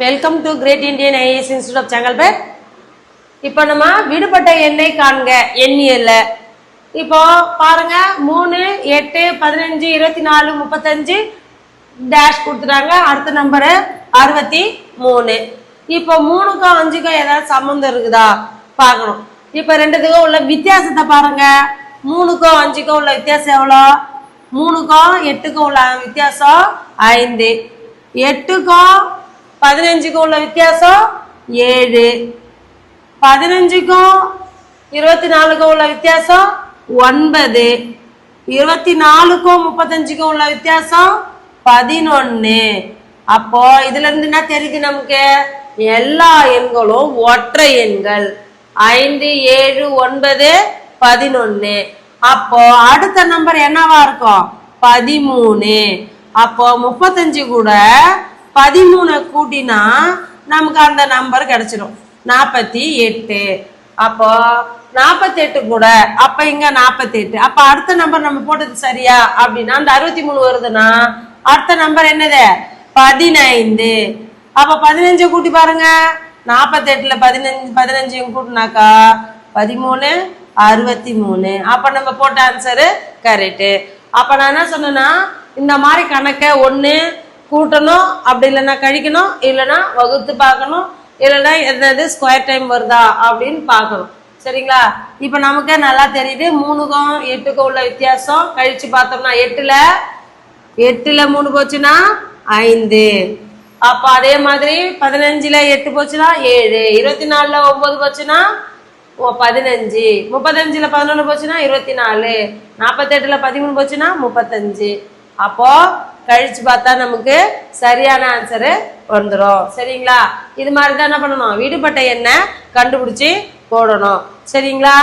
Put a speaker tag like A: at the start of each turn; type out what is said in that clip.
A: Welcome to great Indian IAS institute of Chengalpet. இப்போ நம்ம விடுபட்ட எண்ணை காண்க எண்ணியல்ல. இப்போ பாருங்க 3, 8, 15, 24, 35 டேஷ் கொடுத்துட்டாங்க. அடுத்த நம்பரு 63. இப்போ 3க்கும் 5க்கும் ஏதாவது சம்மந்தம் இருக்குதா பார்க்கணும். இப்போ ரெண்டுத்துக்கும் உள்ள வித்தியாசத்தை பாருங்க. 3க்கும் 5க்கும் உள்ள வித்தியாசம் எவ்வளோ? 3க்கும் 8க்கும் உள்ள வித்தியாசம் 5. 8க்கும் 15க்கும் உள்ள வித்தியாசம் 7. 15க்கும் 24க்கும் உள்ள வித்தியாசம் 9. 24க்கும் 35க்கும் உள்ள வித்தியாசம் 11. அப்போ இதுல இருந்து என்ன தெரியுது நமக்கு? எல்லா எண்களும் ஒற்றை எண்கள். 5, 7, 9, 11. அப்போ அடுத்த நம்பர் என்னவா இருக்கும்? 13. அப்போ 35 கூட 13 கூட்டினா நமக்கு அந்த நம்பர் கிடைச்சிடும் 48. அப்போ 48 கூட அப்ப இங்க 48. அப்ப அடுத்த நம்பர் நம்ம போட்டது சரியா அப்படின்னா அந்த 63 வருதுன்னா அடுத்த நம்பர் என்னது? 15. அப்ப 15 கூட்டி பாருங்க. 48ல 15 கூட்டினாக்கா 13, 63. அப்ப நம்ம போட்ட ஆன்சரு கரெக்டு. அப்ப நான் என்ன சொன்னேன்னா இந்த மாதிரி கணக்கை ஒண்ணு கூட்டணும், அப்படி இல்லைன்னா கழிக்கணும், இல்லைன்னா வகுத்து பார்க்கணும், இல்லைன்னா எதாவது ஸ்கொயர் டைம் வருதா அப்படின்னு பார்க்கணும். சரிங்களா? இப்ப நமக்கு நல்லா தெரியுது 3க்கும் 8க்கும் உள்ள வித்தியாசம். கழிச்சு பார்த்தோம்னா 8ல 3 போச்சுன்னா 5. அப்ப அதே மாதிரி 15ல 8 போச்சுன்னா 7. 24ல 9 போச்சுன்னா 15. 35ல 11 போச்சுன்னா 24. 48ல 13 போச்சுன்னா 35. அப்போ கழிச்சு பார்த்தா நமக்கு சரியான ஆன்சரு வந்துடும். சரிங்களா? இது மாதிரி தான் என்ன பண்ணணும்? விடுபட்ட எண்ணை கண்டுபிடிச்சி போடணும். சரிங்களா?